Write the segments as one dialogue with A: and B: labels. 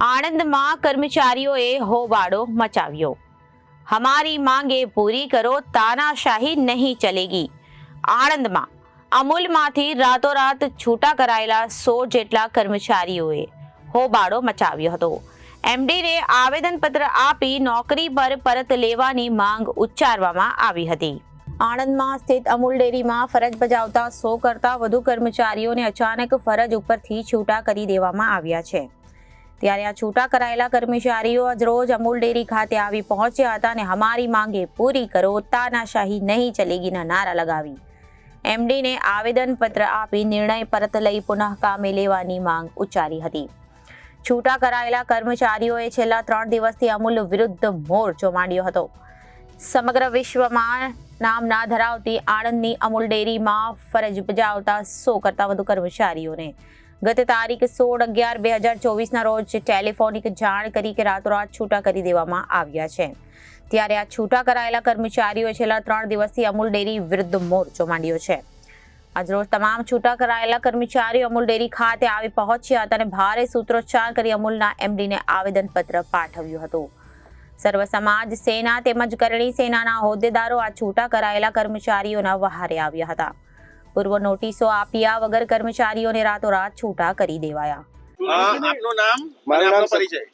A: આણંદમાં કર્મચારીઓએ હોબાળો મચાવ્યો। हमारी मांगे पूरी करो, तानाशाही नहीं चलेगी। આણંદમાં અમૂલમાંથી રાતોરાત છૂટા કરાયેલા 100 જેટલા કર્મચારીઓએ હોબાળો મચાવ્યો હતો। એમડીને આવેદનપત્ર આપી નોકરી પર પરત લેવાની માંગ ઉચ્ચારવામાં આવી હતી। આણંદમાં સ્થિત અમૂલ ડેરીમાં ફરજ બજાવતા 100 કરતા વધુ કર્મચારીઓને અચાનક ફરજ ઉપરથી છૂટા કરી દેવામાં આવ્યા છે। ત્યારે આ છૂટા કરાયેલા કર્મચારીઓ આજરોજ અમૂલ ડેરી ખાતે આવી પહોંચ્યા હતા અને હમારી માંગે પૂરી કરો, તાનાશાહી નહીં ચલેગીના નારા લગાવી એમડીને આવેદનપત્ર આપી નિર્ણય પરત લઈ પુનઃ કામે લેવાની માંગ ઉચ્ચારી હતી। છૂટા કરાયેલા કર્મચારીઓએ છેલ્લા 3 દિવસથી અમૂલ વિરુદ્ધ મોરચો માંડ્યો હતો। સમગ્ર વિશ્વમાં નામ ના ધરાવતી આણંદની અમૂલ ડેરીમાં ફરજ બજાવતા 100 કરતા વધુ કર્મચારીઓને ગત તારીખ 16/11/2024 રોજ ટેલિફોનિક જાણ કરી કે રાતોરાત છૂટા કરી દેવામાં આવ્યા છે। ત્યારે આ છૂટા કરાયેલા કર્મચારીઓએ છેલ્લા 3 દિવસથી અમૂલ ડેરી વિરુદ્ધ મોરચો માંડ્યો છે। આજરોજ તમામ છૂટા કરાયેલા કર્મચારીઓ અમૂલ ડેરી ખાતે આવી પહોંચ્યા હતા અને ભારે સૂત્રોચ્ચાર કરી અમૂલના એમડીને આવેદનપત્ર પાઠવ્યું હતું। સર્વ સમાજ સેના તેમજ કરણી સેનાના હોદ્દેદારો આ છૂટા કરાયેલા કર્મચારીઓના વહારે આવ્યા હતા। પૂર્વ નોટિસો આપ્યા વગર કર્મચારીઓને રાતોરાત છૂટા કરી દેવાયા।
B: આપનું નામ?
C: મારું નામ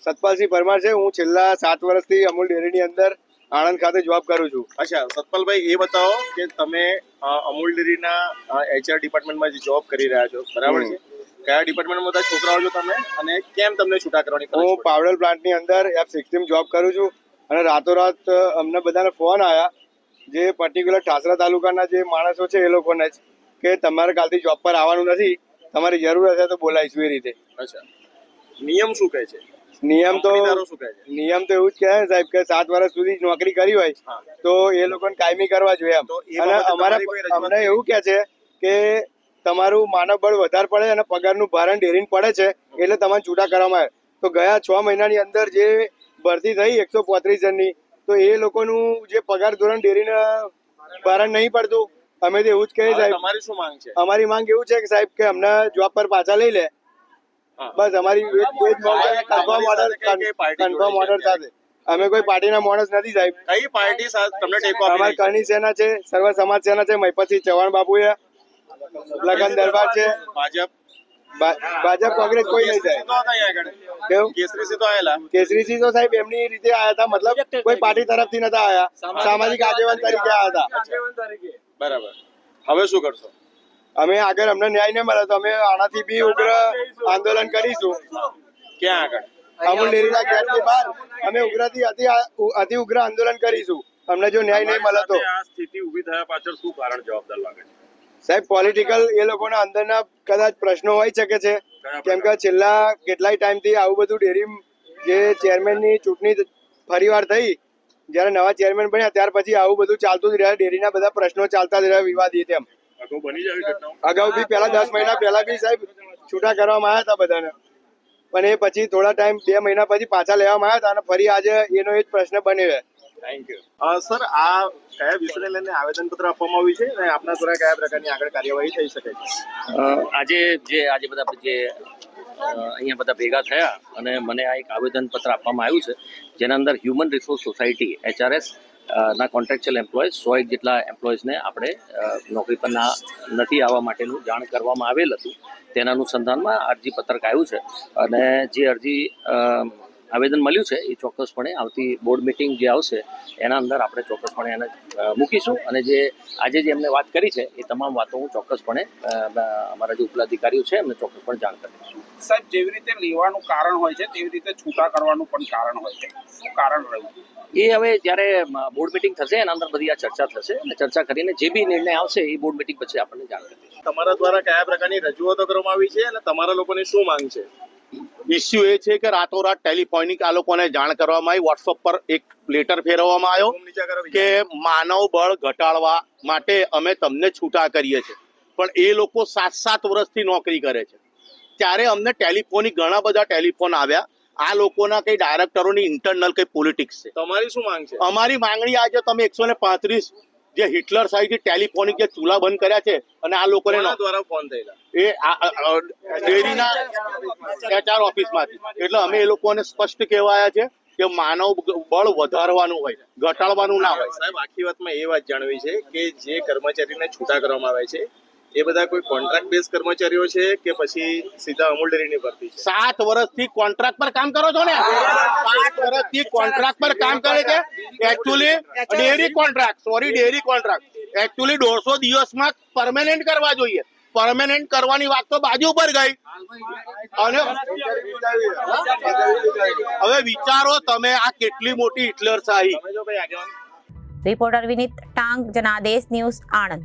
C: સતપાલસિંહ પરમાર છે। હું છેલ્લા 7 વર્ષથી અમૂલ ડેરીની અંદર આણંદ ખાતે જોબ કરું છું।
B: અચ્છા, સતપાલભાઈ, એ બતાવો કે તમે અમૂલ ડેરીના એચઆર ડિપાર્ટમેન્ટમાં જે જોબ કરી રહ્યા છો, બરાબર છે? કયા ડિપાર્ટમેન્ટમાં બધા છોકરાઓ છો તમે અને કેમ તમને છૂટા કરવાની ફરજ
C: હું પાવડર પ્લાન્ટની અંદર F16 જોબ કરું છું અને રાતોરાત અમને બધાને ફોન આવ્યા, જે પર્ટિક્યુલર ઠાસરા તાલુકાના જે માણસો છે એ લોકોને જ, કે તમારે કાલથી જોબ પર આવવાનું નથી, તમારી જરૂર હશે તો બોલાવીશું એ રીતે।
B: અચ્છા, નિયમ શું કહે છે?
C: નિયમ તો
B: શું કહે છે?
C: નિયમ તો એવું જ કહે ને સાહેબ, કે 7 વર્ષ સુધી નોકરી કરી હોય તો એ લોકોને કાયમી કરવા જોઈએ એમ। અને અમને એવું કહે છે કે તમારું માનવ બળ વધારે પડે અને પગારનું ભારણ ડેરીને પડે છે એટલે તમારે છૂટા કરવામાં આવે। તો ગયા 6 મહિનાની અંદર જે ભરતી થઈ 135 જણની, તો એ લોકોનું જે પગાર ધોરણ ડેરીને ભારણ નહીં પડતું। અમે તો એવું જ કહીએ સાહેબ।
B: તમારી શું માંગ છે?
C: અમારી માંગ એવું છે કે સાહેબ કે અમને જોબ પર પાછા લઈ લે, બસ અમારી કન્ફર્મ ઓર્ડર સાથે। અમે કોઈ પાર્ટીના માણસ નથી સાહેબ।
B: કઈ પાર્ટી સાથે તમને ટેકો આપી?
C: અમારી કરણી સેના છે, સર્વ સમાજ સેના છે, મહિપતસિંહ ચૌહાણ બાબુ છે, લગન દરબાર છે, ભાજપ કોંગ્રેસ કોઈ નહીં સાહેબ। કેવું?
B: કેસરીસિંહ તો આયેલા?
C: કેસરીસિંહ તો સાહેબ એમની રીતે આયા હતા, મતલબ કોઈ પાર્ટી તરફથી નતા આયા, સામાજિક આગેવાન તરીકે આયા હતા।
B: બરાબર, હવે શું કરશો?
C: અમે આગળ અમને ન્યાય નહીં મળે તો અમે આનાથી બી ઉગ્ર આંદોલન કરીશું।
B: ક્યાં આગળ?
C: અમૂલ ડેરીના ગેટની બહાર અમે ઉગ્રથી અતિ ઉગ્ર આંદોલન કરીશું અમને જો ન્યાય નહીં મળે તો।
B: આ સ્થિતિ ઊભી થયા પાછળ શું કારણ જવાબદાર લાગે છે
C: સાહેબ? પોલિટિકલ એ લોકોના અંદરના કદાચ પ્રશ્નો હોઈ શકે છે, કેમ કે છેલ્લા કેટલાય ટાઈમથી આવું બધું ડેરી જે ચેરમેનની ચૂંટણી ફરીવાર થઈ, જ્યારે નવા ચેરમેન બન્યા ત્યાર પછી આવું બધું ચાલતું જ રહ્યા, ડેરીના બધા પ્રશ્નો ચાલતા જ રહ્યા વિવાદિત એમ। અગાઉ બી પહેલા 10 મહિના પહેલા બી સાહેબ છૂટા કરવામાં આવ્યા હતા બધાને, પણ એ પછી થોડા ટાઈમ 2 મહિના પછી પાછા લેવામાં આવ્યા હતા અને ફરી આજે એનો એ જ પ્રશ્ન બન્યો છે।
B: Thank you sir. આ કયા વિષયને લઈને આવેદનપત્ર આપવામાં આવ્યું છે અને આપના દ્વારા કયા પ્રકારની આગળ કાર્યવાહી થઈ શકે છે?
D: આજે બધા અહીંયા બધા ભેગા થયા અને મને આ એક આવેદનપત્ર આપવામાં આવ્યું છે, જેના અંદર હ્યુમન રિસોર્સ સોસાયટી HRS ના કોન્ટ્રાક્ચ્યુઅલ એમ્પ્લોઈઝ 101 જેટલા એમ્પ્લોઈઝને આપણે નોકરી પર નથી આવવા માટેનું જાણ કરવામાં આવેલ હતું। તેના અનુસંધાનમાં અરજીપત્રક આવ્યું છે અને જે અરજી આવેદન મળ્યું છે એ ચોક્કસપણે આવતી બોર્ડ મિટિંગ જે આવશે એના અંદર આપણે ચોક્કસપણે એને મૂકીશું અને જે આજે જે એમને વાત કરી છે એ તમામ વાતો હું ચોક્કસપણે અમારા જે ઉપલાધિકારીઓ છે એમને ચોક્કસપણે જાણ કરીશું।
E: સાહેબ, જેવી રીતે લેવાનું કારણ હોય છે તેવી રીતે છૂટા કરવાનું પણ કારણ હોય છે, શું કારણ રહ્યું?
D: એ હવે જ્યારે બોર્ડ મિટિંગ થશે એના અંદર બધી આ ચર્ચા થશે અને ચર્ચા કરીને જે બી નિર્ણય આવશે એ બોર્ડ મિટિંગ પછી આપણને જાણ કરીશું।
B: તમારા દ્વારા કયા પ્રકારની રજૂઆતો કરવામાં આવી છે અને તમારા લોકોની શું માંગ છે?
F: ઇસ્યુ એ છે કે રાતોરાત ટેલિફોનિક આ લોકોને જાણ કરવામાં આવી, વોટ્સઅપ પર એક લેટર ફેરવવામાં આવ્યો કે માનવ બળ ઘટાડવા માટે અમે તમને છૂટા કરીએ છીએ, પણ એ લોકો 7 વર્ષથી નોકરી કરે છે। ત્યારે અમને ટેલિફોનિક ઘણા બધા ટેલિફોન આવ્યા, આ લોકોના કઈ ડાયરેક્ટરોની ઇન્ટરનલ કઈ પોલિટિક્સ છે।
B: તમારી શું માંગ છે?
F: અમારી માંગણી આજે તમે 135 જે હિટલર સાઈડથી ટેલિફોનિક જે ચૂલા બંધ કર્યા છે અને આ લોકોને
B: કોના દ્વારા ફોન થયેલા?
F: એ ડેરીના HR ઓફિસમાંથી. એટલે અમે એ લોકોને સ્પષ્ટ કહેવાયા છે કે માનવ બળ વધારવાનું હોય, ઘટાડવાનું ના હોય.
B: સાહેબ, આખી વાતમાં એ વાત જાણવી છે કે જે કર્મચારીને છૂટા કરવામાં આવે છે એ બધા કોઈ કોન્ટ્રાક્ટ બેઝ કર્મચારીઓ છે કે પછી સીધા અમૂલ ડેરીની ભરતી છે?
F: 7 વર્ષથી કોન્ટ્રાક્ટ પર કામ કરો છો ને? 7 વર્ષથી કોન્ટ્રાક્ટ પર કામ કરે છે. એકચ્યુઅલી ડેરી કોન્ટ્રાક્ટ એકચ્યુઅલી 150 દિવસમાં પરમેનન્ટ કરવા જોઈએ. પરમેનન્ટ કરવાની વાત તો બાજુ પર ગઈ. અને હવે વિચારો તમે, આ કેટલી મોટી હિટલર શાહી.
A: રિપોર્ટર વિનીત ટાંગ, જનાદેશ ન્યૂઝ, આણંદ.